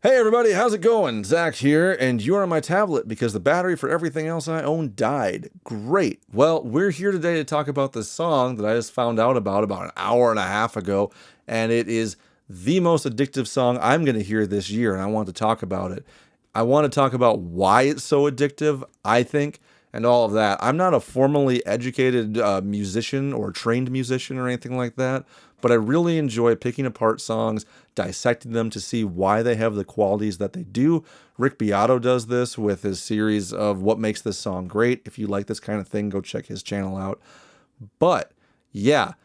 Hey everybody, how's it going? Zach here, and you're on my tablet because the battery for everything else I own died. Great. Well, we're here today to talk about this song that I just found out about an hour and a half ago, and it is the most addictive song I'm going to hear this year, and I want to talk about it. I want to talk about why it's so addictive, I think, and all of that. I'm not a formally educated musician or trained musician or anything like that, but I really enjoy picking apart songs, dissecting them to see why they have the qualities that they do. Rick Beato does this with his series of What Makes This Song Great. If you like this kind of thing, go check his channel out. But yeah,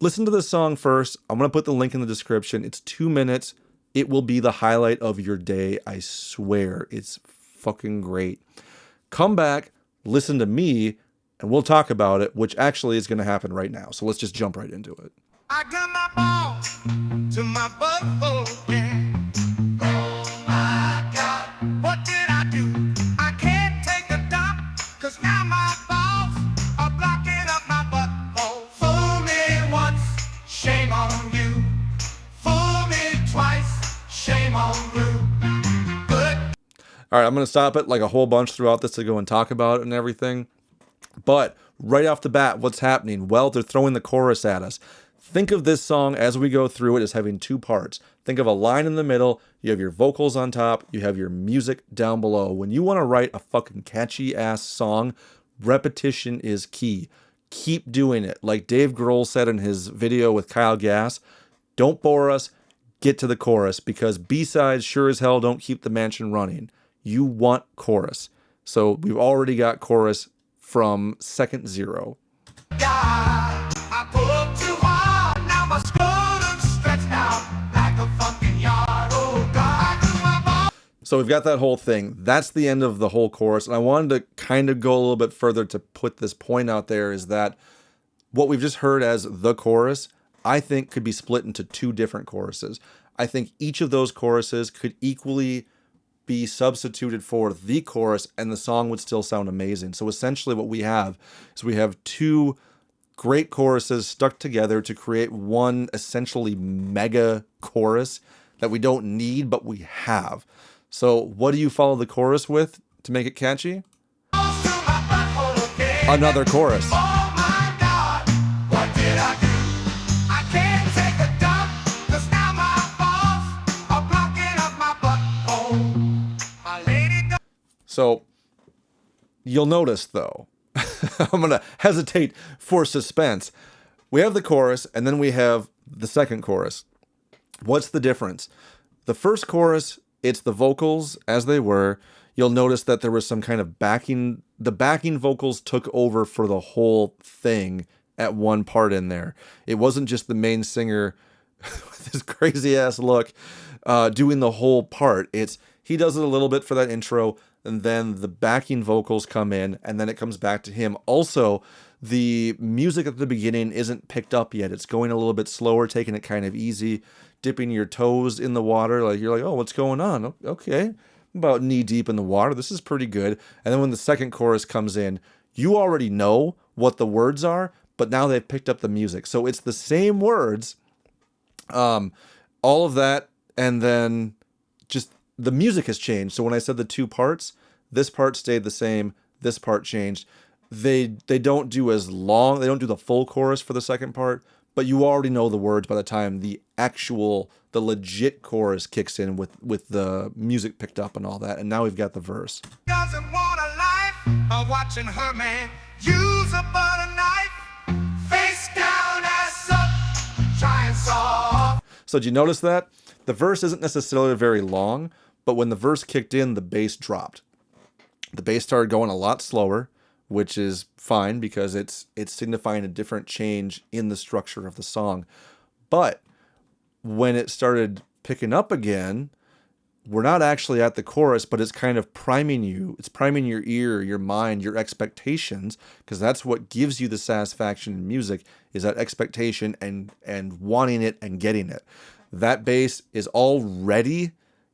listen to this song first. I'm going to put the link in the description. It's 2 minutes. It will be the highlight of your day. I swear. It's fucking great. Come back, listen to me, and we'll talk about it, which actually is going to happen right now. So let's just jump right into it. I got my ball to my butthole, yeah. Oh my God, what did I do? I can't take a dump, cause now my balls are blocking up my butthole. Fool me once, shame on you. Fool me twice, shame on you. Good. All right, I'm going to stop it like a whole bunch throughout this to go and talk about it and everything. But right off the bat, what's happening? Well, they're throwing the chorus at us. Think of this song as we go through it as having two parts. Think of a line in the middle, you have your vocals on top, you have your music down below. When you want to write a fucking catchy ass song, repetition is key. Keep doing it. Like Dave Grohl said in his video with Kyle Gass, don't bore us, get to the chorus, because B-sides sure as hell don't keep the mansion running. You want chorus. So we've already got chorus from second 0. God, I pull up too hard, now my scrotum's stretched out like a fucking yard. Oh God, I do my ball. So we've got that whole thing. That's the end of the whole chorus. And I wanted to kind of go a little bit further to put this point out there is that what we've just heard as the chorus, I think could be split into two different choruses. I think each of those choruses could equally be substituted for the chorus and the song would still sound amazing. So essentially what we have is we have two great choruses stuck together to create one essentially mega chorus that we don't need, but we have. So what do you follow the chorus with to make it catchy? Balls to my butthole again. Another chorus. Oh my God, what did I do? I can't take a dump, cause now my balls are blocking up my butthole. I laid it down. So you'll notice though, I'm going to hesitate for suspense. We have the chorus and then we have the second chorus. What's the difference? The first chorus, it's the vocals as they were. You'll notice that there was some kind of backing. The backing vocals took over for the whole thing at one part in there. It wasn't just the main singer with this crazy ass look doing the whole part. He does it a little bit for that intro, and then the backing vocals come in, and then it comes back to him. Also, the music at the beginning isn't picked up yet. It's going a little bit slower, taking it kind of easy, dipping your toes in the water. Like you're like, oh, what's going on? Okay, I'm about knee deep in the water. This is pretty good. And then when the second chorus comes in, you already know what the words are, but now they've picked up the music. So it's the same words, all of that, and then just the music has changed. So when I said the two parts, this part stayed the same, this part changed. They don't do as long, they don't do the full chorus for the second part, but you already know the words by the time the legit chorus kicks in with the music picked up and all that. And now we've got the verse. Doesn't want a life of watching her man use a butter knife, face down, ass up, trying soft. So did you notice that? The verse isn't necessarily very long, but when the verse kicked in, the bass dropped. The bass started going a lot slower, which is fine because it's signifying a different change in the structure of the song. But when it started picking up again, we're not actually at the chorus, but it's kind of priming you. It's priming your ear, your mind, your expectations, because that's what gives you the satisfaction in music, is that expectation and wanting it and getting it. That bass is already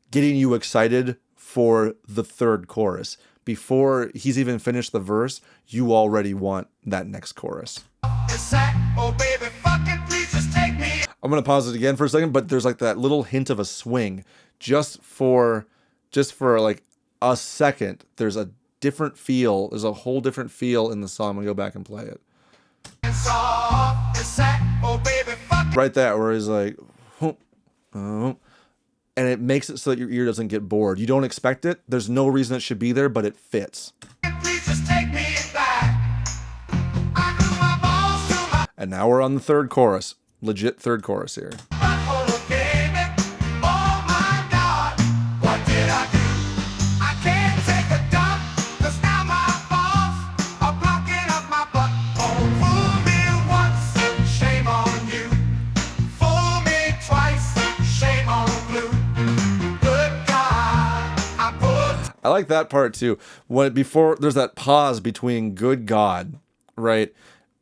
getting you excited for the third chorus. Before he's even finished the verse, you already want that next chorus. It's that, oh baby, fucking please just take me. I'm gonna pause it again for a second, but there's like that little hint of a swing just for like a second. There's a different feel. There's a whole different feel in the song. I'm gonna go back and play it. Right there, where he's like, oh, and it makes it so that your ear doesn't get bored. You don't expect it. There's no reason it should be there, but it fits. And now we're on the third chorus. Legit third chorus here. I like that part too. Before there's that pause between good God, right?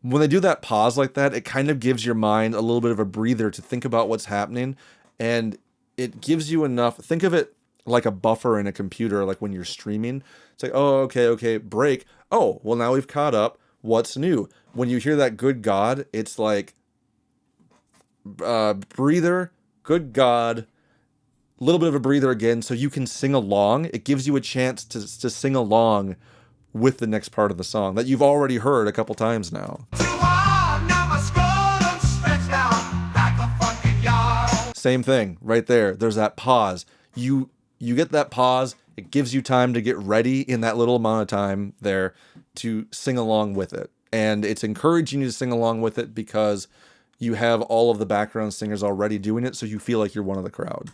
When they do that pause like that, it kind of gives your mind a little bit of a breather to think about what's happening, and it gives you enough. Think of it like a buffer in a computer, like when you're streaming. It's like, oh, okay, break. Oh, well, now we've caught up. What's new? When you hear that good God, it's like breather, good God, a little bit of a breather again, so you can sing along. It gives you a chance to sing along with the next part of the song that you've already heard a couple times now. Same thing right there. There's that pause. You get that pause. It gives you time to get ready in that little amount of time there to sing along with it. And it's encouraging you to sing along with it because you have all of the background singers already doing it, so you feel like you're one of the crowd.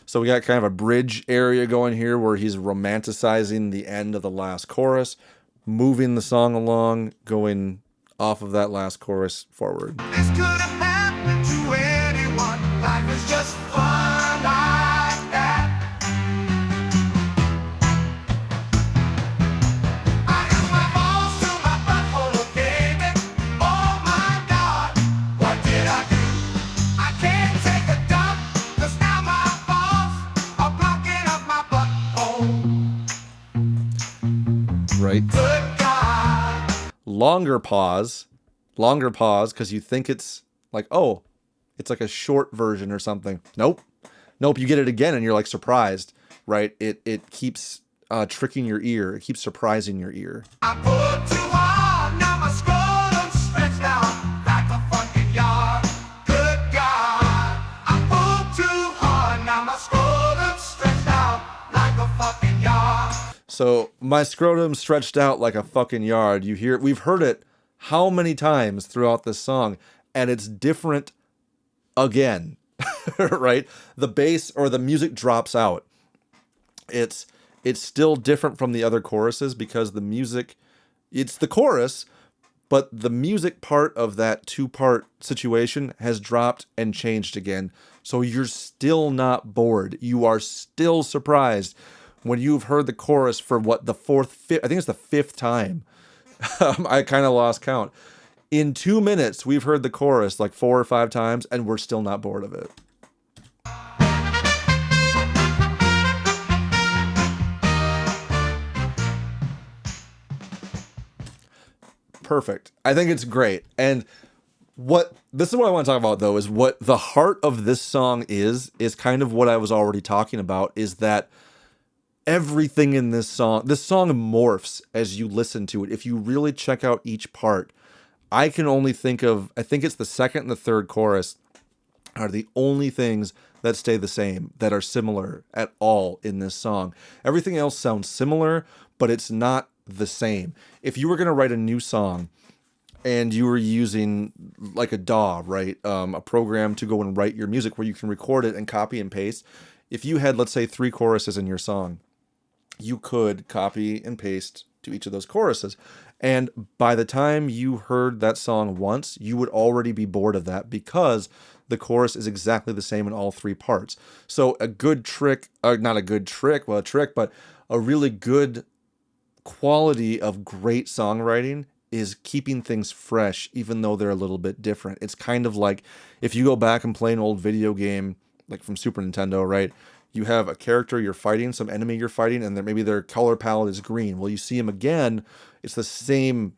So we got kind of a bridge area going here where he's romanticizing the end of the last chorus, moving the song along, going off of that last chorus forward. This could have happened to anyone. Life is just fun like that. I got my balls to my butthole, baby. Oh my God, what did I do? I can't take a dump, 'cause now my balls are blocking up my butthole. Right. Good God. Longer pause, because you think it's like, oh, it's like a short version or something. Nope, you get it again and you're like surprised, right? It keeps tricking your ear. It keeps surprising your ear. I pulled too hard, now my scrotum stretched out like a fucking yard. Good God, I pulled too hard, now my scrotum stretched out like a fucking yard. So my scrotum stretched out like a fucking yard. We've heard it how many times throughout this song, and it's different again, right? The bass or the music drops out. It's still different from the other choruses because the music, it's the chorus, but the music part of that two-part situation has dropped and changed again. So you're still not bored. You are still surprised when you've heard the chorus for the fifth, I think it's the fifth time. I kind of lost count. In 2 minutes, we've heard the chorus like 4 or 5 times, and we're still not bored of it. Perfect. I think it's great. And this is what I want to talk about, though, is what the heart of this song is kind of what I was already talking about, is that everything in this song morphs as you listen to it. If you really check out each part, I think it's the second and the third chorus are the only things that stay the same, that are similar at all in this song. Everything else sounds similar, but it's not the same. If you were going to write a new song and you were using like a DAW, right? A program to go and write your music where you can record it and copy and paste. If you had, let's say, 3 choruses in your song, you could copy and paste to each of those choruses. And by the time you heard that song once, you would already be bored of that because the chorus is exactly the same in all 3 parts. So a good trick, not a good trick, well, a trick, but a really good quality of great songwriting is keeping things fresh, even though they're a little bit different. It's kind of like if you go back and play an old video game, like from Super Nintendo, right? You have a character you're fighting, some enemy you're fighting, and maybe their color palette is green. Well, you see them again, it's the same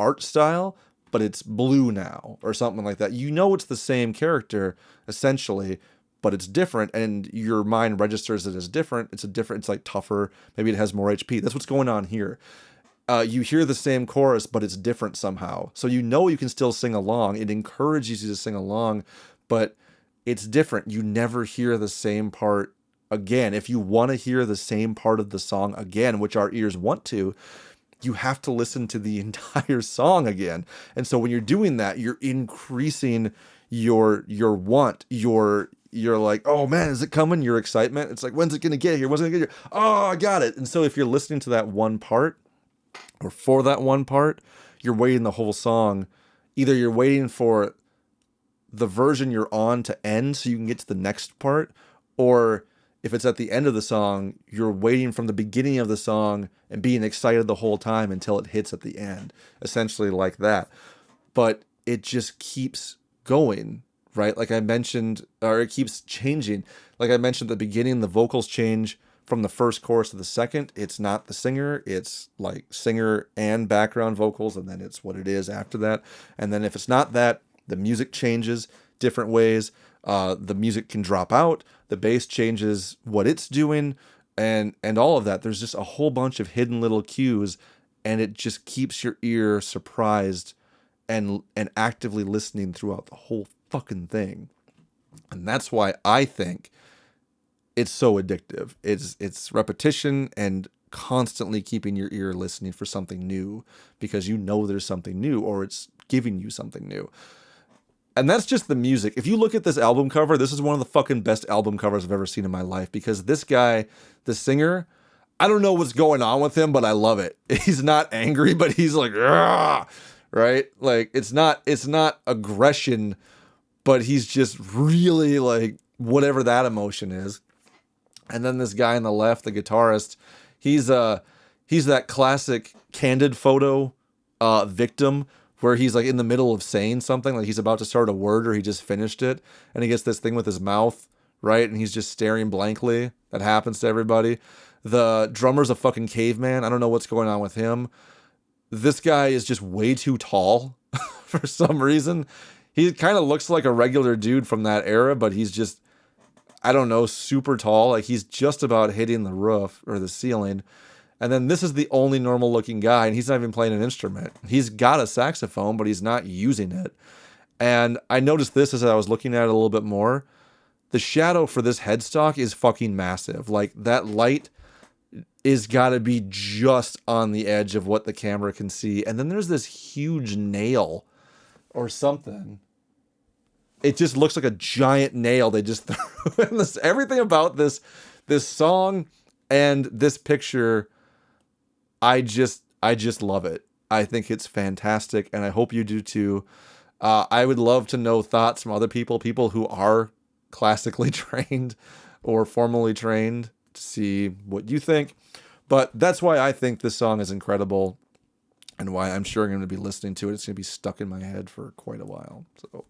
art style, but it's blue now or something like that. You know it's the same character essentially, but it's different, and your mind registers it as different. It's like tougher. Maybe it has more HP. That's what's going on here. You hear the same chorus, but it's different somehow. So you know you can still sing along. It encourages you to sing along, but it's different. You never hear the same part again. If you want to hear the same part of the song again, which our ears want to, you have to listen to the entire song again. And so when you're doing that, you're increasing your want, you're like, oh man, is it coming? Your excitement. It's like, when's it gonna get here? When's it gonna get here? Oh, I got it. And so if you're listening to that one part, or for that one part, you're waiting the whole song. Either you're waiting for the version you're on to end so you can get to the next part, or if it's at the end of the song, you're waiting from the beginning of the song and being excited the whole time until it hits at the end, essentially like that. But it just keeps going, right? Like I mentioned, or it keeps changing. Like I mentioned at the beginning, the vocals change from the first chorus to the second. It's not the singer, it's like singer and background vocals, and then it's what it is after that. And then if it's not that, the music changes different ways. The music can drop out, the bass changes what it's doing, and all of that. There's just a whole bunch of hidden little cues, and it just keeps your ear surprised and actively listening throughout the whole fucking thing. And that's why I think it's so addictive. It's repetition and constantly keeping your ear listening for something new, because you know there's something new, or it's giving you something new. And that's just the music. If you look at this album cover, this is one of the fucking best album covers I've ever seen in my life, because this guy, the singer, I don't know what's going on with him, but I love it. He's not angry, but he's like, "Argh!" Right? Like it's not aggression, but he's just really like whatever that emotion is. And then this guy on the left, the guitarist, he's that classic candid photo victim where he's like in the middle of saying something, like he's about to start a word or he just finished it, and he gets this thing with his mouth, right? And he's just staring blankly. That happens to everybody. The drummer's a fucking caveman. I don't know what's going on with him. This guy is just way too tall for some reason. He kind of looks like a regular dude from that era, but he's just, I don't know, super tall. Like he's just about hitting the roof or the ceiling. And then this is the only normal looking guy, and he's not even playing an instrument. He's got a saxophone, but he's not using it. And I noticed this as I was looking at it a little bit more. The shadow for this headstock is fucking massive. Like that light is gotta be just on the edge of what the camera can see. And then there's this huge nail or something. It just looks like a giant nail they just threw in this. Everything about this song and this picture, I just love it. I think it's fantastic, and I hope you do too. I would love to know thoughts from other people who are classically trained or formally trained, to see what you think. But that's why I think this song is incredible, and why I'm sure I'm going to be listening to it. It's going to be stuck in my head for quite a while. So